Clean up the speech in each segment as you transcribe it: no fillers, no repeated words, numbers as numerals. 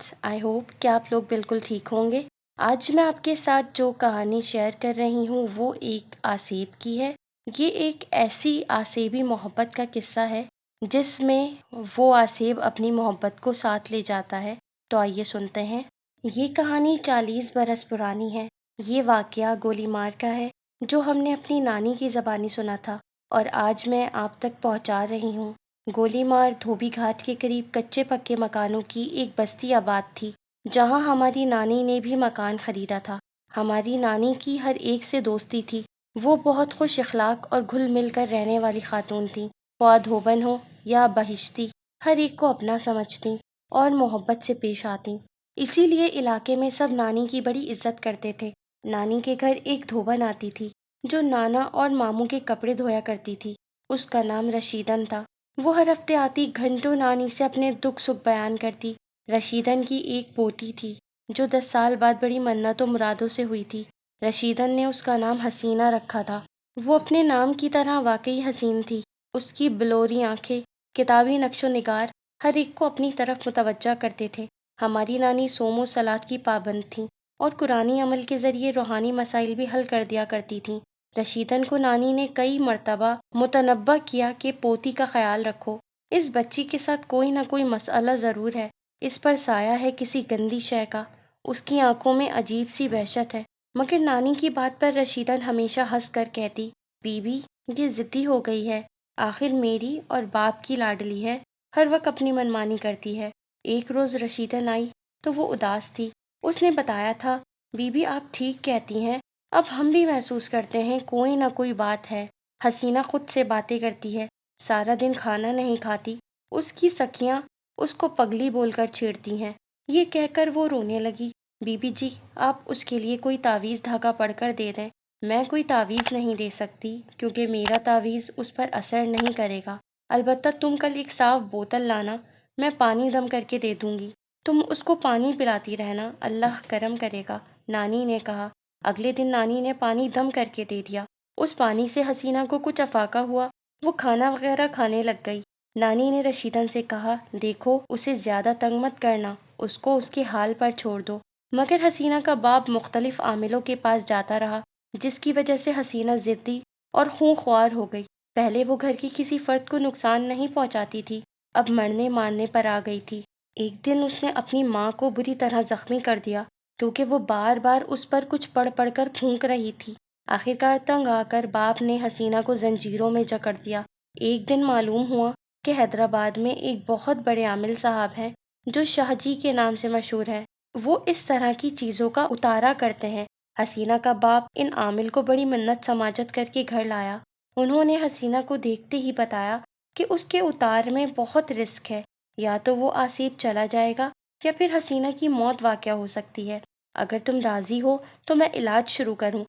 Friends, I hope कि आप लोग बिल्कुल ठीक होंगे। आज मैं आपके साथ जो कहानी शेयर कर रही हूँ वो एक आसेब की है। ये एक ऐसी आसेबी मोहब्बत का किस्सा है जिसमें वो आसेब अपनी मोहब्बत को साथ ले जाता है। तो आइए सुनते हैं। ये कहानी 40 बरस पुरानी है। ये वाकया गोलीमार का है जो हमने अपनी नानी की ज़बानी सुना था और आज मैं आप तक पहुँचा रही हूँ। गोलीमार धोबी घाट के करीब कच्चे पक्के मकानों की एक बस्ती आबाद थी, जहां हमारी नानी ने भी मकान खरीदा था। हमारी नानी की हर एक से दोस्ती थी। वो बहुत खुश अखलाक और घुल मिल कर रहने वाली खातून थी। ख्वाह धोबन हो या बहिश्ती, हर एक को अपना समझती और मोहब्बत से पेश आती। इसीलिए इलाके में सब नानी की बड़ी इज्जत करते थे। नानी के घर एक धोबन आती थी जो नाना और मामू के कपड़े धोया करती थी। उसका नाम रशीदन था। वो हर हफ्ते आती, घंटों नानी से अपने दुख सुख बयान करती। रशीदन की एक पोती थी जो 10 साल बाद बड़ी मन्नतों मुरादों से हुई थी। रशीदन ने उसका नाम हसीना रखा था। वो अपने नाम की तरह वाकई हसीन थी। उसकी बिलोरी आंखें, किताबी नक्शो निगार हर एक को अपनी तरफ मुतवज्जा करते थे। हमारी नानी सोमो सलात की पाबंद थी और कुरानी अमल के ज़रिए रूहानी मसाइल भी हल कर दिया करती थीं। रशीदन को नानी ने कई मर्तबा मुतनब्बा किया कि पोती का ख्याल रखो, इस बच्ची के साथ कोई ना कोई मसला ज़रूर है, इस पर साया है किसी गंदी शय का, उसकी आंखों में अजीब सी वहशत है। मगर नानी की बात पर रशीदन हमेशा हंस कर कहती, बीबी ये ज़िद्दी हो गई है, आखिर मेरी और बाप की लाडली है, हर वक्त अपनी मनमानी करती है। एक रोज़ रशीदन आई तो वो उदास थी। उसने बताया था, बीबी आप ठीक कहती हैं, अब हम भी महसूस करते हैं कोई ना कोई बात है। हसीना खुद से बातें करती है, सारा दिन खाना नहीं खाती, उसकी सखियाँ उसको पगली बोलकर छेड़ती हैं। ये कहकर वो रोने लगी। बीबी जी आप उसके लिए कोई तावीज़ धागा पढ़कर दे दें। मैं कोई तावीज़ नहीं दे सकती क्योंकि मेरा तावीज़ उस पर असर नहीं करेगा। अलबत्ता तुम कल एक साफ बोतल लाना, मैं पानी दम करके दे दूंगी। तुम उसको पानी पिलाती रहना, अल्लाह करम करेगा। नानी ने कहा। अगले दिन नानी ने पानी दम करके दे दिया। उस पानी से हसीना को कुछ अफाका हुआ। वो खाना वगैरह खाने लग गई। नानी ने रशीदन से कहा, देखो उसे ज़्यादा तंग मत करना, उसको उसके हाल पर छोड़ दो। मगर हसीना का बाप मुख्तलिफ आमिलों के पास जाता रहा, जिसकी वजह से हसीना ज़िद्दी और खूंख्वार हो गई। पहले वो घर की किसी फर्द को नुकसान नहीं पहुंचाती थी, अब मरने मारने पर आ गई थी। एक दिन उसने अपनी माँ को बुरी तरह जख्मी कर दिया क्योंकि वो बार बार उस पर कुछ पढ़ पढ़ कर फूंक रही थी। आखिरकार तंग आकर बाप ने हसीना को जंजीरों में जकड़ दिया। एक दिन मालूम हुआ कि हैदराबाद में एक बहुत बड़े आमिल साहब हैं जो शाहजी के नाम से मशहूर हैं। वो इस तरह की चीज़ों का उतारा करते हैं। हसीना का बाप इन आमिल को बड़ी मन्नत समाजत करके घर लाया। उन्होंने हसीना को देखते ही बताया कि उसके उतार में बहुत रिस्क है, या तो वो आसीब चला जाएगा या फिर हसीना की मौत वाक़या हो सकती है। अगर तुम राज़ी हो तो मैं इलाज शुरू करूं।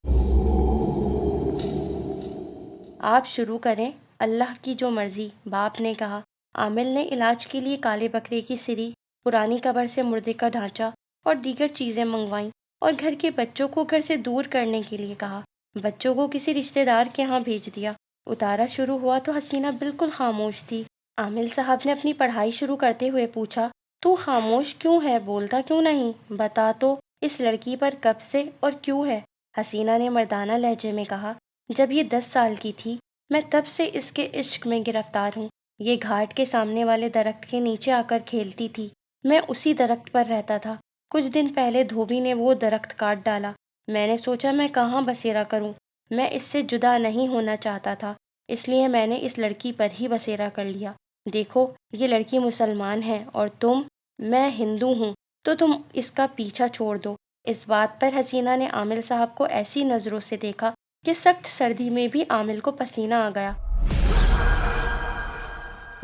आप शुरू करें, अल्लाह की जो मर्ज़ी, बाप ने कहा। आमिल ने इलाज के लिए काले बकरे की सिरी, पुरानी कब्र से मुर्दे का ढांचा और दीगर चीज़ें मंगवाईं और घर के बच्चों को घर से दूर करने के लिए कहा। बच्चों को किसी रिश्तेदार के यहाँ भेज दिया। उतारा शुरू हुआ तो हसीना बिल्कुल खामोश थी। आमिल साहब ने अपनी पढ़ाई शुरू करते हुए पूछा, तू खामोश क्यों है, बोलता क्यों नहीं, बता तो इस लड़की पर कब से और क्यों है। हसीना ने मर्दाना लहजे में कहा, जब ये 10 साल की थी मैं तब से इसके इश्क में गिरफ्तार हूँ। ये घाट के सामने वाले दरख्त के नीचे आकर खेलती थी, मैं उसी दरख्त पर रहता था। कुछ दिन पहले धोबी ने वो दरख्त काट डाला। मैंने सोचा मैं कहाँ बसेरा करूँ, मैं इससे जुदा नहीं होना चाहता था, इसलिए मैंने इस लड़की पर ही बसेरा कर लिया। देखो ये लड़की मुसलमान है और मैं हिंदू हूँ, तो तुम इसका पीछा छोड़ दो। इस बात पर हसीना ने आमिल साहब को ऐसी नज़रों से देखा कि सख्त सर्दी में भी आमिल को पसीना आ गया।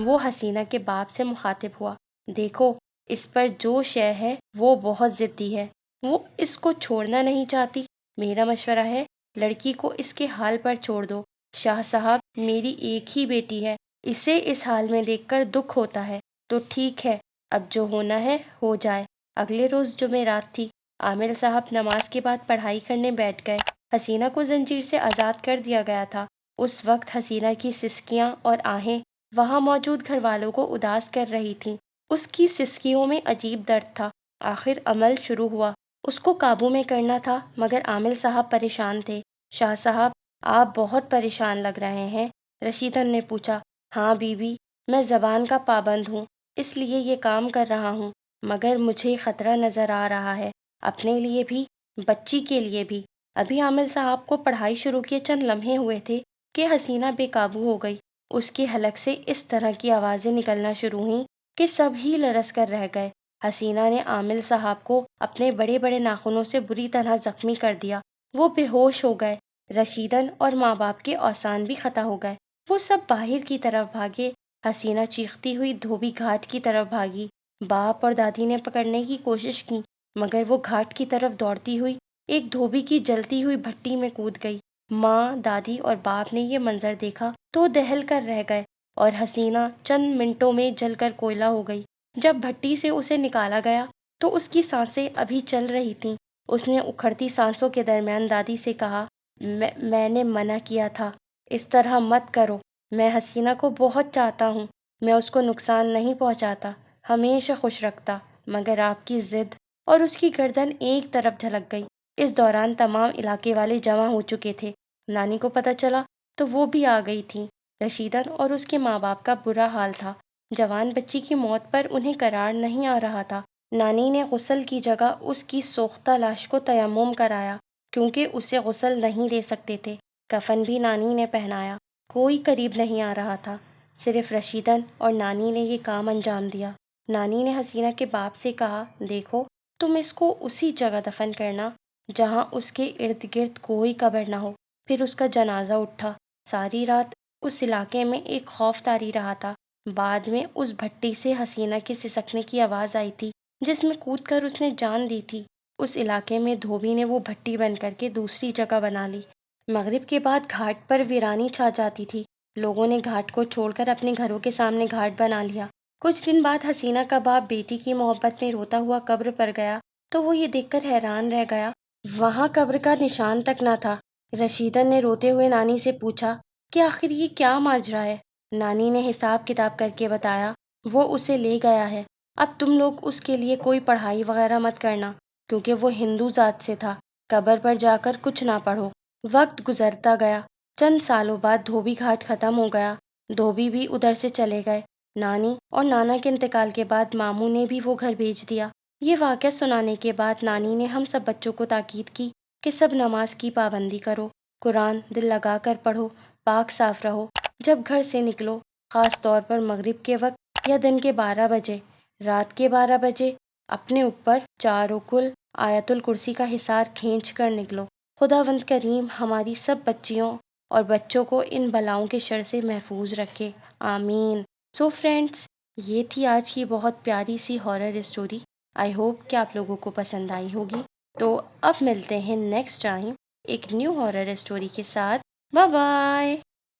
वो हसीना के बाप से मुखातिब हुआ, देखो इस पर जो शय है वो बहुत ज़िद्दी है, वो इसको छोड़ना नहीं चाहती। मेरा मशवरा है लड़की को इसके हाल पर छोड़ दो। शाह साहब मेरी एक ही बेटी है, इसे इस हाल में देखकर दुख होता है। तो ठीक है, अब जो होना है हो जाए। अगले रोज़ जुमेरात थी। आमिल साहब नमाज के बाद पढ़ाई करने बैठ गए। हसीना को जंजीर से आज़ाद कर दिया गया था। उस वक्त हसीना की सिसकियाँ और आहें वहाँ मौजूद घर वालों को उदास कर रही थीं। उसकी सिसकियों में अजीब दर्द था। آخر عمل شروع ہوا۔ اس کو قابو میں کرنا تھا مگر عامل صاحب پریشان تھے۔ شاہ صاحب آپ بہت پریشان لگ رہے ہیں، رشیدن نے پوچھا۔ ہاں بیوی، میں زبان کا پابند ہوں اس لیے یہ کام کر رہا ہوں، مگر مجھے خطرہ نظر آ رہا ہے، اپنے لیے بھی بچی کے لیے بھی۔ ابھی عامل صاحب کو پڑھائی شروع کیے چند لمحے ہوئے تھے کہ حسینہ بے قابو ہو گئی۔ اس کے حلق سے اس طرح کی آوازیں نکلنا شروع ہوئیں کہ سب ہی لرز کر رہ گئے۔ حسینہ نے عامل صاحب کو اپنے بڑے بڑے ناخنوں سے بری طرح زخمی کر دیا۔ وہ بے ہوش ہو گئے۔ رشیدن اور ماں باپ کے اوسان بھی خطا ہو گئے۔ وہ سب باہر کی طرف بھاگے۔ حسینہ چیختی ہوئی دھوبی گھاٹ کی طرف بھاگی۔ باپ اور دادی نے پکڑنے کی کوشش کی مگر وہ گھاٹ کی طرف دوڑتی ہوئی ایک دھوبی کی جلتی ہوئی بھٹی میں کود گئی۔ ماں، دادی اور باپ نے یہ منظر دیکھا تو دہل کر رہ گئے اور حسینہ چند منٹوں میں جل کر کوئلہ ہو گئی۔ جب بھٹی سے اسے نکالا گیا تو اس کی سانسیں ابھی چل رہی تھیں۔ اس نے اکھڑتی سانسوں کے درمیان دادی سے کہا، میں نے منع کیا تھا، اس طرح مت کرو۔ میں حسینہ کو بہت چاہتا ہوں، میں اس کو نقصان نہیں پہنچاتا، ہمیشہ خوش رکھتا، مگر آپ کی ضد۔ اور اس کی گردن ایک طرف جھلک گئی۔ اس دوران تمام علاقے والے جمع ہو چکے تھے۔ نانی کو پتہ چلا تو وہ بھی آ گئی تھیں۔ رشیدن اور اس کے ماں باپ کا برا حال تھا۔ جوان بچی کی موت پر انہیں قرار نہیں آ رہا تھا۔ نانی نے غسل کی جگہ اس کی سوختہ لاش کو تیمم کرایا کیونکہ اسے غسل نہیں دے سکتے تھے۔ کفن بھی نانی نے پہنایا۔ کوئی قریب نہیں آ رہا تھا، صرف رشیدن اور نانی نے یہ کام انجام دیا۔ نانی نے حسینہ کے باپ سے کہا، دیکھو تم اس کو اسی جگہ دفن کرنا جہاں اس کے ارد گرد کوئی قبر نہ ہو۔ پھر اس کا جنازہ اٹھا۔ ساری رات اس علاقے میں ایک خوف طاری رہا تھا۔ بعد میں اس بھٹی سے حسینہ کے سسکنے کی آواز آئی تھی جس میں کود کر اس نے جان دی تھی۔ اس علاقے میں دھوبی نے وہ بھٹی بند کر کے دوسری جگہ بنا لی۔ مغرب کے بعد گھاٹ پر ویرانی چھا جاتی تھی۔ لوگوں نے گھاٹ کو چھوڑ کر اپنے گھروں کے سامنے گھاٹ بنا لیا۔ کچھ دن بعد حسینہ کا باپ بیٹی کی محبت میں روتا ہوا قبر پر گیا تو وہ یہ دیکھ کر حیران رہ گیا، وہاں قبر کا نشان تک نہ تھا۔ رشیدن نے روتے ہوئے نانی سے پوچھا کہ آخر یہ کیا ماجرا ہے؟ نانی نے حساب کتاب کر کے بتایا، وہ اسے لے گیا ہے۔ اب تم لوگ اس کے لیے کوئی پڑھائی وغیرہ مت کرنا کیونکہ وہ ہندو ذات سے تھا۔ قبر پر جا کر کچھ نہ پڑھو۔ وقت گزرتا گیا۔ چند سالوں بعد دھوبی گھاٹ ختم ہو گیا۔ دھوبی بھی ادھر سے چلے گئے۔ نانی اور نانا کے انتقال کے بعد ماموں نے بھی وہ گھر بھیج دیا۔ یہ واقعہ سنانے کے بعد نانی نے ہم سب بچوں کو تاکید کی کہ سب نماز کی پابندی کرو، قرآن دل لگا کر پڑھو، پاک صاف رہو۔ جب گھر سے نکلو، خاص طور پر مغرب کے وقت یا دن کے 12 بجے، رات کے 12 بجے، اپنے اوپر چاروں کل آیت الکرسی کا حصار کھینچ کر نکلو۔ خداوند کریم ہماری سب بچیوں اور بچوں کو ان بلاؤں کے شر سے محفوظ رکھے، آمین۔ سو فرینڈس، یہ تھی آج کی بہت پیاری سی ہارر اسٹوری۔ آئی ہوپ کہ آپ لوگوں کو پسند آئی ہوگی۔ تو اب ملتے ہیں نیکسٹ ٹائم ایک نیو ہارر اسٹوری کے ساتھ۔ Bye bye.